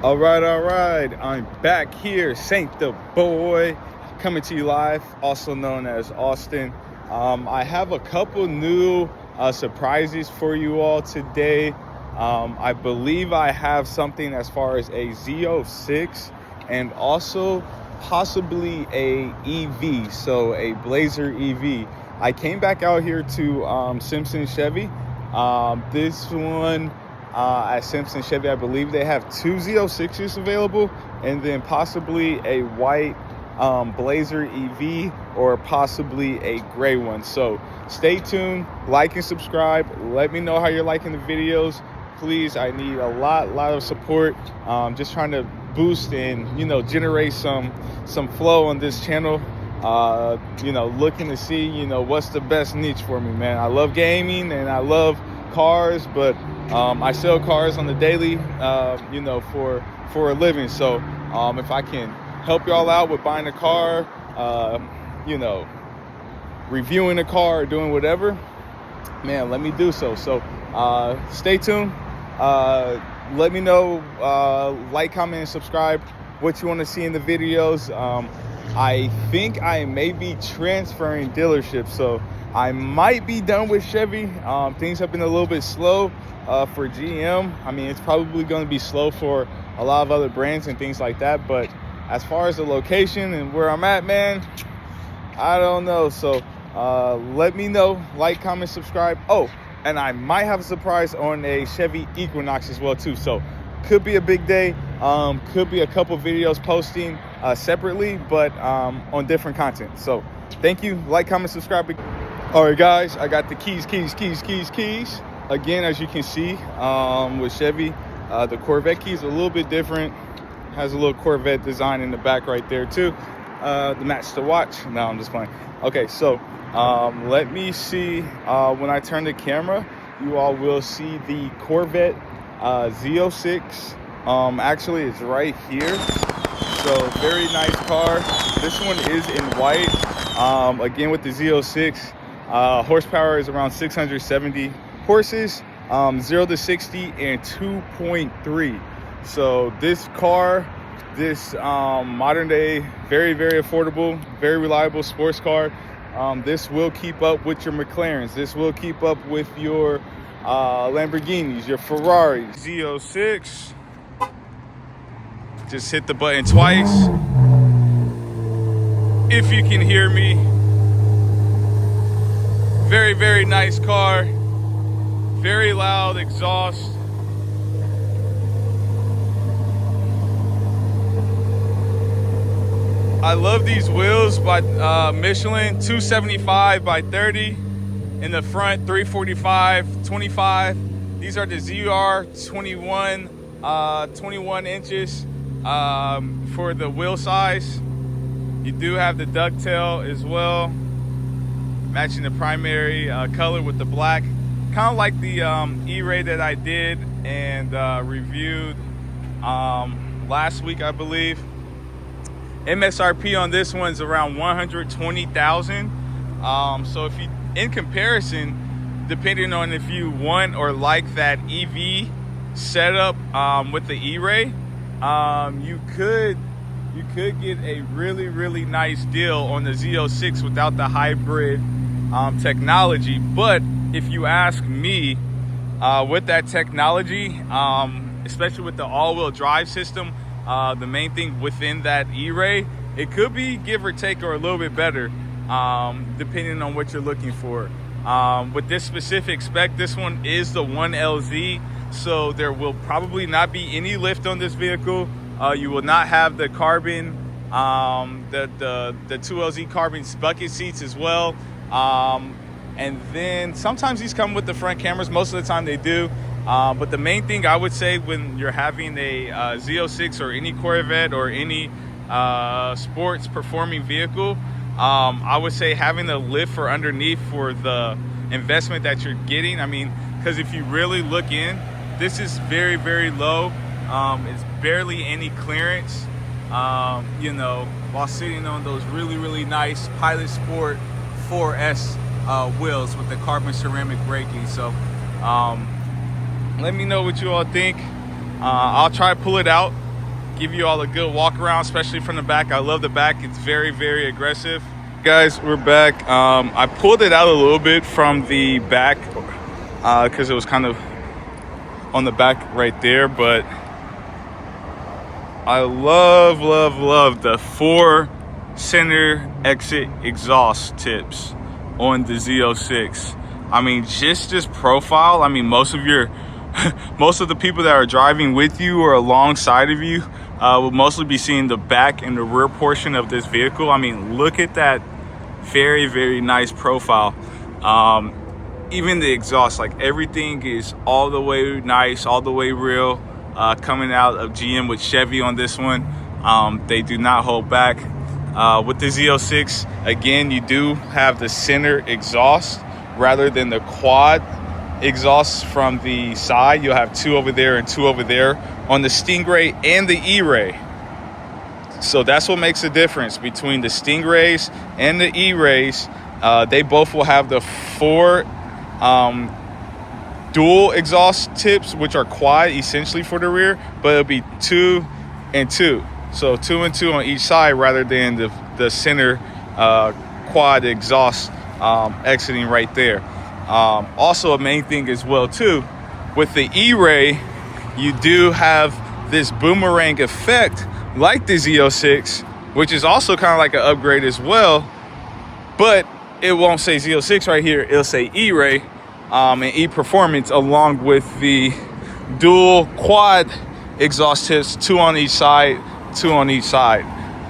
All right. I'm back here, Saint the Boy, coming to you live, also known as Austin. I have a couple new surprises for you all today. I believe I have something as far as a Z06 and also possibly a EV, so a Blazer EV. I came back out here to Simpson Chevy. This one at Simpson Chevy, I believe they have two Z06s available, and then possibly a white Blazer EV or possibly a gray one. So stay tuned, like and subscribe. Let me know how you're liking the videos. Please, I need a lot of support. Just trying to boost and generate some flow on this channel. Looking to see what's the best niche for me, man. I love gaming and I love cars, but I sell cars on the daily, for a living. So if I can help y'all out with buying a car, reviewing a car, or doing whatever, man, let me do so. So stay tuned. Let me know, like, comment, and subscribe what you want to see in the videos. I think I may be transferring dealerships, so I might be done with Chevy. Things have been a little bit slow for GM. I mean, it's probably going to be slow for a lot of other brands and things like that. But as far as the location and where I'm at, man, I don't know. So let me know, like, comment, subscribe. Oh, and I might have a surprise on a Chevy Equinox as well too. So could be a big day. Could be a couple videos posting separately, but on different content. So thank you. Like, comment, subscribe. All right, guys, I got the keys. Again, as you can see, with Chevy, the Corvette key is a little bit different. Has a little Corvette design in the back right there too. The match to watch. No, I'm just playing. Okay, so let me see. When I turn the camera, you all will see the Corvette Z06. Actually, it's right here. So very nice car. This one is in white. Again, with the Z06. Horsepower is around 670 horses, 0 to 60 in 2.3. So this car, this modern day, very affordable, very reliable sports car. This will keep up with your McLarens. This will keep up with your Lamborghinis, your Ferraris. Z06. Just hit the button twice. If you can hear me. Very nice car. Very loud exhaust. I love these wheels by Michelin, 275 by 30 in the front, 345, 25. These are the ZR1, 21 inches for the wheel size. You do have the ducktail as well, matching the primary color with the black, kind of like the E-Ray that I did and reviewed last week, I believe. MSRP on this one's around $120,000. So if you, in comparison, depending on if you want or like that EV setup with the E-Ray, you could get a really nice deal on the Z06 without the hybrid technology. But if you ask me, with that technology, especially with the all-wheel drive system, the main thing within that E-Ray, it could be give or take or a little bit better, depending on what you're looking for. With this specific spec, this one is the 1LZ, so there will probably not be any lift on this vehicle. You will not have the carbon, the 2LZ carbon bucket seats as well. And then sometimes these come with the front cameras. Most of the time they do. But the main thing I would say when you're having a Z06 or any Corvette or any sports performing vehicle, I would say having a lift for underneath for the investment that you're getting. I mean, because if you really look in, this is very low. It's barely any clearance, while sitting on those really nice Pilot Sport 4S wheels with the carbon ceramic braking. So let me know what you all think. I'll try to pull it out give you all a good walk around, especially from the back. I love the back. It's very, very aggressive. Guys, we're back. I pulled it out a little bit from the back because it was kind of on the back right there, but I love the 4 center exit exhaust tips on the Z06. I mean, just this profile. I mean, most of the people that are driving with you or alongside of you will mostly be seeing the back and the rear portion of this vehicle. I mean, look at that very, very nice profile. Even the exhaust, like everything is all the way nice, all the way real. Coming out of GM with Chevy on this one. They do not hold back. With the Z06, again, you do have the center exhaust rather than the quad exhausts from the side. You'll have 2 over there and 2 over there on the Stingray and the E-Ray. So that's what makes the difference between the Stingrays and the E-Rays. They both will have the 4 dual exhaust tips, which are quad essentially for the rear, but it'll be 2 and 2. So 2 and 2 on each side rather than the center quad exhaust exiting right there. Also a main thing as well too, with the E-Ray, you do have this boomerang effect like the Z06, which is also kind of like an upgrade as well, but it won't say Z06 right here, it'll say E-Ray and E-Performance, along with the dual quad exhaust tips, 2 on each side, 2 on each side.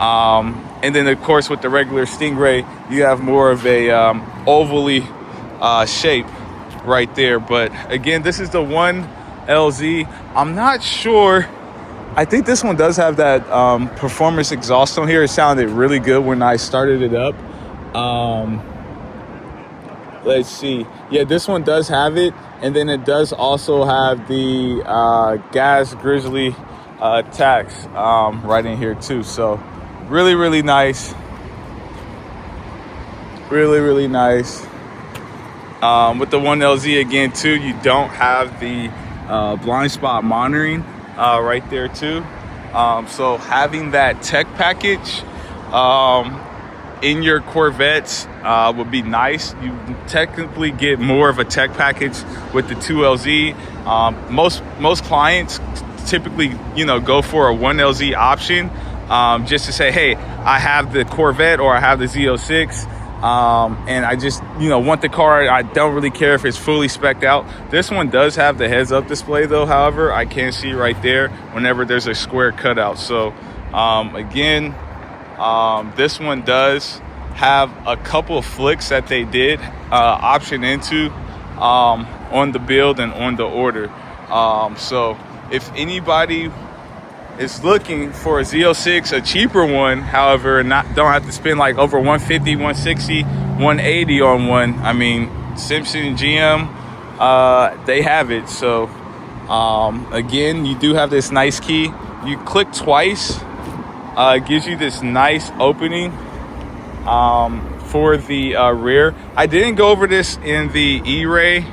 And then of course with the regular Stingray, you have more of a ovally shape right there. But again, this is the 1LZ. I'm not sure, I think this one does have that performance exhaust on here. It sounded really good when I started it up. Let's see. Yeah, this one does have it. And then it does also have the Gas Grizzly tax right in here too. So really, really nice. Really, really nice. With the 1LZ again too, you don't have the blind spot monitoring right there too. So having that tech package in your Corvettes would be nice. You technically get more of a tech package with the 2LZ. Most clients typically, go for a 1LZ option just to say, hey, I have the Corvette or I have the Z06 and I just, want the car. I don't really care if it's fully spec'd out. This one does have the heads-up display though. However, I can see right there whenever there's a square cutout. So again, this one does have a couple of flicks that they did option into on the build and on the order. So if anybody is looking for a Z06, a cheaper one, however, don't have to spend like over 150, 160, 180 on one, I mean, Simpson and GM, they have it. So again, you do have this nice key. You click twice, it gives you this nice opening for the rear. I didn't go over this in the E-Ray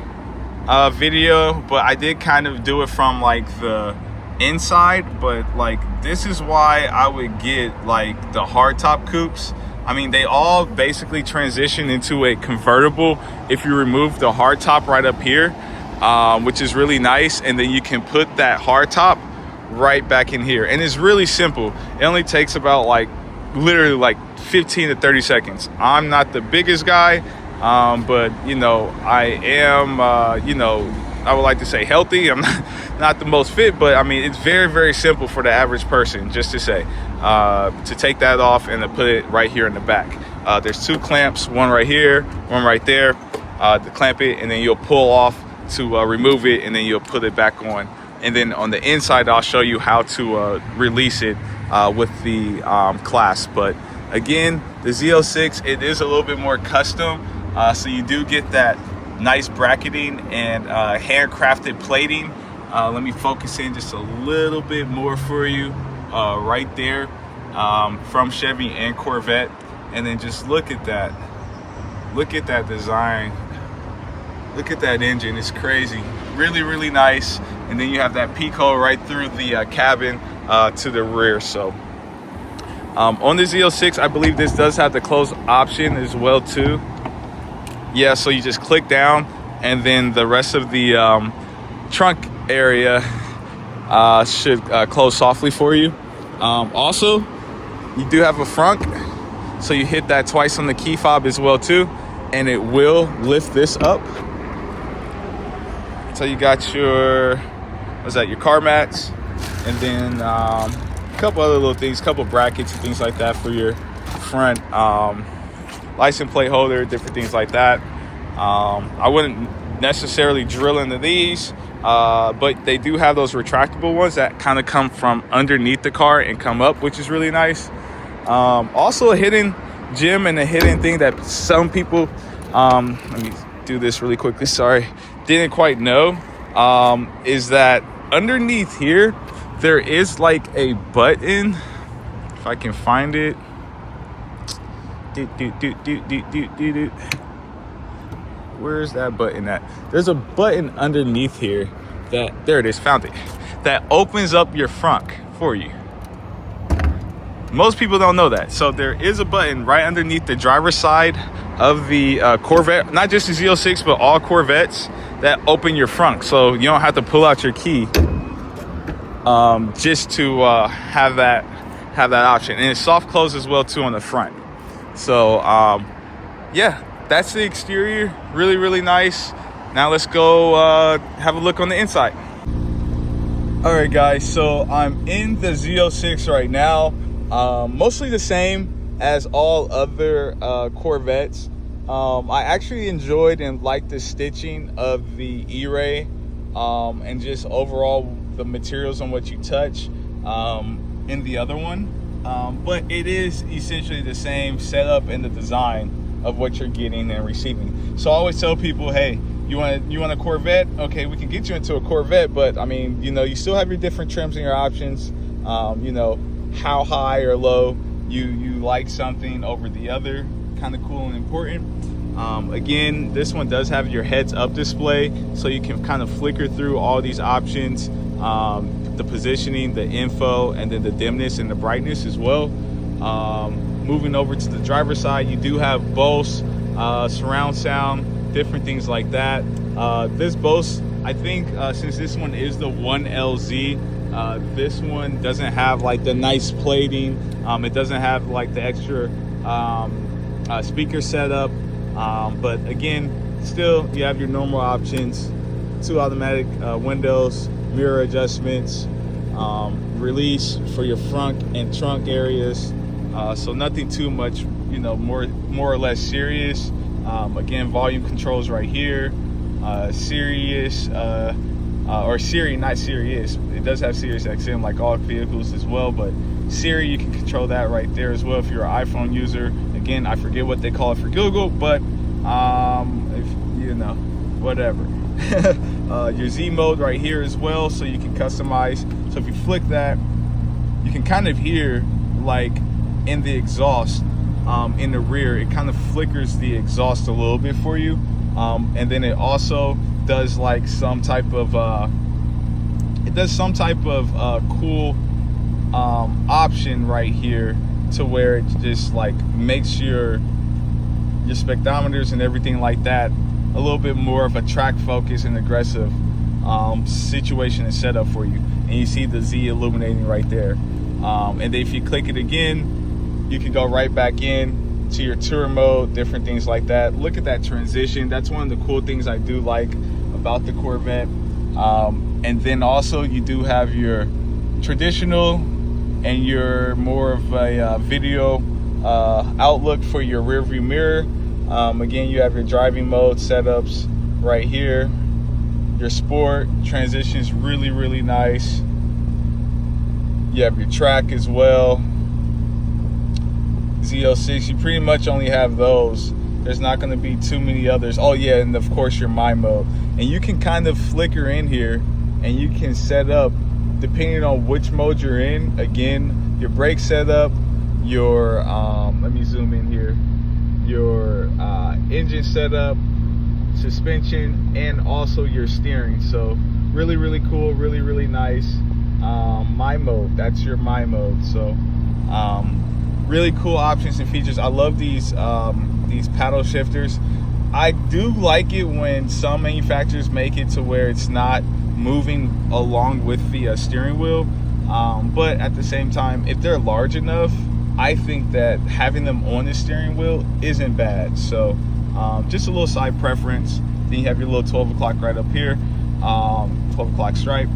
video, but I did kind of do it from like the inside. But like, this is why I would get like the hardtop coupes. I mean, they all basically transition into a convertible if you remove the hardtop right up here, which is really nice. And then you can put that hardtop right back in here. And it's really simple. It only takes about like literally like 15 to 30 seconds. I'm not the biggest guy, but I am, I would like to say healthy. I'm not the most fit, but I mean, it's very, very simple for the average person, just to say, to take that off and to put it right here in the back. There's 2 clamps, one right here, one right there, to clamp it, and then you'll pull off to remove it, and then you'll put it back on. And then on the inside, I'll show you how to release it with the clasp. But again, the Z06, it is a little bit more custom. So you do get that nice bracketing and handcrafted plating. Let me focus in just a little bit more for you right there from Chevy and Corvette. And then just look at that. Look at that design. Look at that engine. It's crazy. Really, really nice. And then you have that peak hole right through the cabin. to the rear. So on the Z06, I believe this does have the close option as well too. Yeah, so you just click down, and then the rest of the trunk area should close softly for you. Also, you do have a frunk, so you hit that twice on the key fob as well too, and it will lift this up. So you got your, what's that, your car mats, and then a couple other little things, couple brackets and things like that for your front license plate holder, different things like that. I wouldn't necessarily drill into these, but they do have those retractable ones that kind of come from underneath the car and come up, which is really nice. Also a hidden gem and a hidden thing that some people, let me do this really quickly, sorry, didn't quite know, is that underneath here, there is like a button, if I can find it. Where's that button at? There's a button underneath here that, there it is, found it, that opens up your frunk for you. Most people don't know that. So there is a button right underneath the driver's side of the Corvette, not just the Z06, but all Corvettes, that open your frunk. So you don't have to pull out your key just to have that option. And it's soft close as well too on the front. So yeah, that's the exterior. Really, really nice. Now let's go have a look on the inside. All right, guys, so I'm in the Z06 right now. Mostly the same as all other Corvettes. I actually enjoyed and liked the stitching of the E-Ray, and just overall the materials on what you touch in the other one. But it is essentially the same setup and the design of what you're getting and receiving. So I always tell people, hey, you want a Corvette? Okay, we can get you into a Corvette, but I mean, you know, you still have your different trims and your options. You know, how high or low you like something over the other, kind of cool and important. Again, this one does have your heads up display, so you can kind of flicker through all these options, the positioning, the info, and then the dimness and the brightness as well. Moving over to the driver's side, you do have Bose, surround sound, different things like that. This Bose, I think since this one is the 1LZ, this one doesn't have like the nice plating. It doesn't have like the extra speaker setup. But again, still you have your normal options, 2 automatic windows, mirror adjustments, release for your front and trunk areas. So nothing too much, you know, more or less serious. Again, volume controls right here. Sirius, or Siri, not Sirius. It does have Sirius XM like all vehicles as well, but Siri, you can control that right there as well if you're an iPhone user. Again, I forget what they call it for Google, but if you know, whatever. Your Z mode right here as well, so you can customize. So if you flick that, you can kind of hear like in the exhaust, in the rear, it kind of flickers the exhaust a little bit for you. And then it also does like some type of cool option right here, to where it just like makes your speedometers and everything like that a little bit more of a track focus and aggressive situation and setup for you. And you see the Z illuminating right there. And then if you click it again, you can go right back in to your tour mode, different things like that. Look at that transition. That's one of the cool things I do like about the Corvette. And then also you do have your traditional and your more of a video outlook for your rear view mirror. Again, you have your driving mode setups right here. Your sport transitions really, really nice. You have your track as well. Z06, you pretty much only have those. There's not going to be too many others. Oh yeah, and of course your My mode. And you can kind of flicker in here and you can set up, depending on which mode you're in, again, your brake setup, your let me zoom in here, your engine setup, suspension, and also your steering. So really, really cool, really, really nice. my mode. That's your my mode. So really cool options and features. I love these paddle shifters. I do like it when some manufacturers make it to where it's not moving along with the steering wheel, but at the same time, if they're large enough, I think that having them on the steering wheel isn't bad. So just a little side preference. Then you have your little 12 o'clock right up here, 12 o'clock stripe.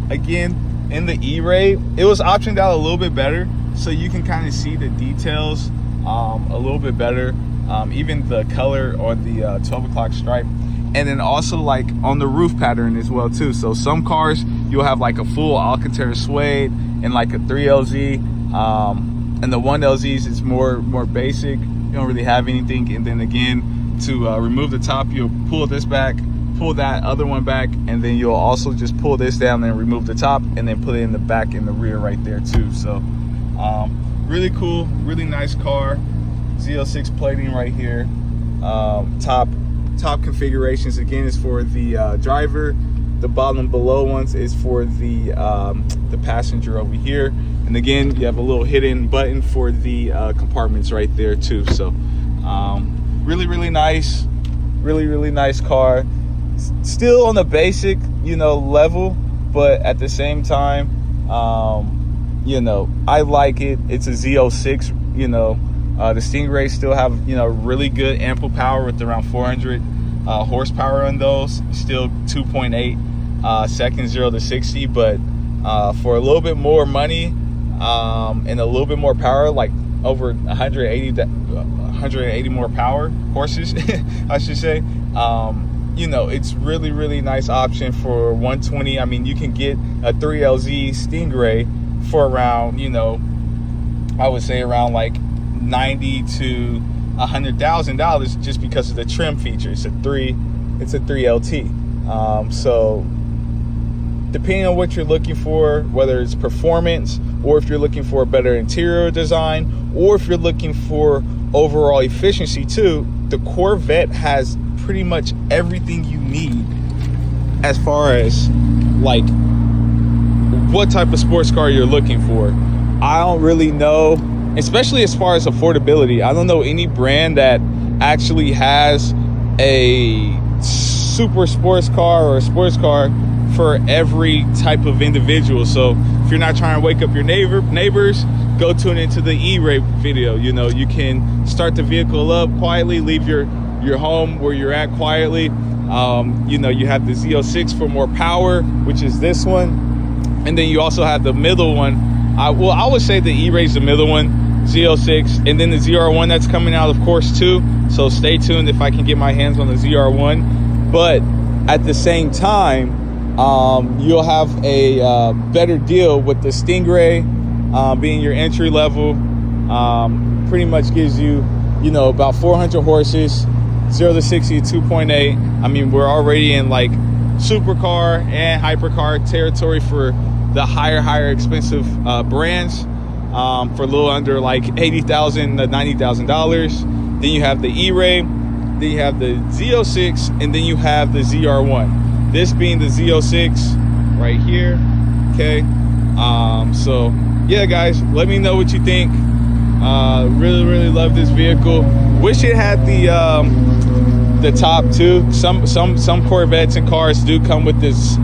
Again, in the E-Ray, it was optioned out a little bit better, so you can kind of see the details a little bit better, even the color on the 12 o'clock stripe. And then also like on the roof pattern as well too. So some cars you'll have like a full Alcantara suede and like a 3LZ, and the 1LZs is more basic. You don't really have anything. And then again, to remove the top, you'll pull this back, pull that other one back, and then you'll also just pull this down and remove the top, and then put it in the back and the rear right there too. So really cool, really nice car. Z06 plating right here. Top configurations again is for the driver. The bottom below ones is for the passenger over here. And again, you have a little hidden button for the compartments right there too. So really nice, really nice car. Still on the basic, level, but at the same time, I like it. It's a Z06, the Stingrays still have, really good ample power with around 400 horsepower on those. Still 2.8 seconds 0 to 60, but for a little bit more money and a little bit more power, like over 180 more power horses, I should say. It's really nice option for 120. I mean, you can get a 3LZ Stingray for around, I would say around like $90,000 to $100,000 just because of the trim feature. It's a 3LT. So depending on what you're looking for, whether it's performance, or if you're looking for a better interior design, or if you're looking for overall efficiency too, the Corvette has pretty much everything you need as far as like what type of sports car you're looking for. I don't really know, especially as far as affordability. I don't know any brand that actually has a super sports car or a sports car for every type of individual. So if you're not trying to wake up your neighbors, go tune into the E-Ray video. You can start the vehicle up quietly, leave your home where you're at quietly. You have the Z06 for more power, which is this one, and then you also have the middle one. I would say the E-Ray's the middle one, Z06, and then the ZR1 that's coming out, of course, too. So stay tuned if I can get my hands on the ZR1. But at the same time, you'll have a better deal with the Stingray being your entry level. Pretty much gives you, about 400 horses, 0 to 60 2.8. I mean, we're already in like supercar and hypercar territory for the higher expensive brands, for a little under like $80,000 to $90,000. Then you have the E-Ray, then you have the Z06, and then you have the ZR1. This being the Z06 right here. Okay. So yeah, guys, let me know what you think. Really love this vehicle. Wish it had the top too. Some Corvettes and cars do come with this,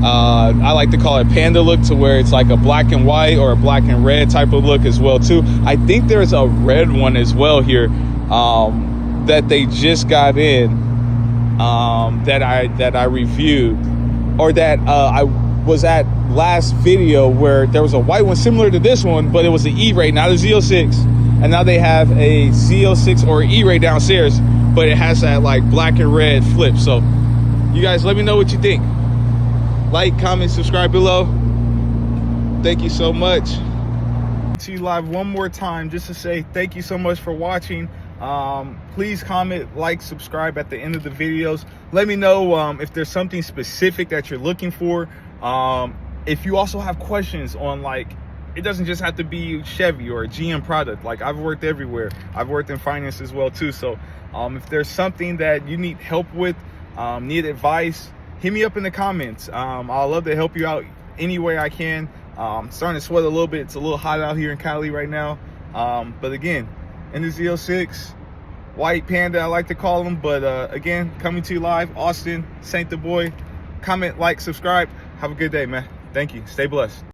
I like to call it panda look, to where it's like a black and white or a black and red type of look as well too. I think there's a red one as well here, that they just got in, that I reviewed, or that I was at last video, where there was a white one similar to this one, but it was the E-Ray, not a Z06. And now they have a Z06 or E-Ray downstairs, but it has that like black and red flip. So you guys, let me know what you think. Like, comment, subscribe below. Thank you so much. See you live one more time just to say thank you so much for watching. Please comment, like, subscribe at the end of the videos. Let me know if there's something specific that you're looking for. If you also have questions on, like, it doesn't just have to be Chevy or a GM product. Like, I've worked everywhere. I've worked in finance as well too. So if there's something that you need help with, need advice, hit me up in the comments. I'll love to help you out any way I can. Starting to sweat a little bit. It's a little hot out here in Cali right now. But again, in the Z06, White Panda, I like to call him. But again, coming to you live, Austin, Saint the Boy. Comment, like, subscribe. Have a good day, man. Thank you. Stay blessed.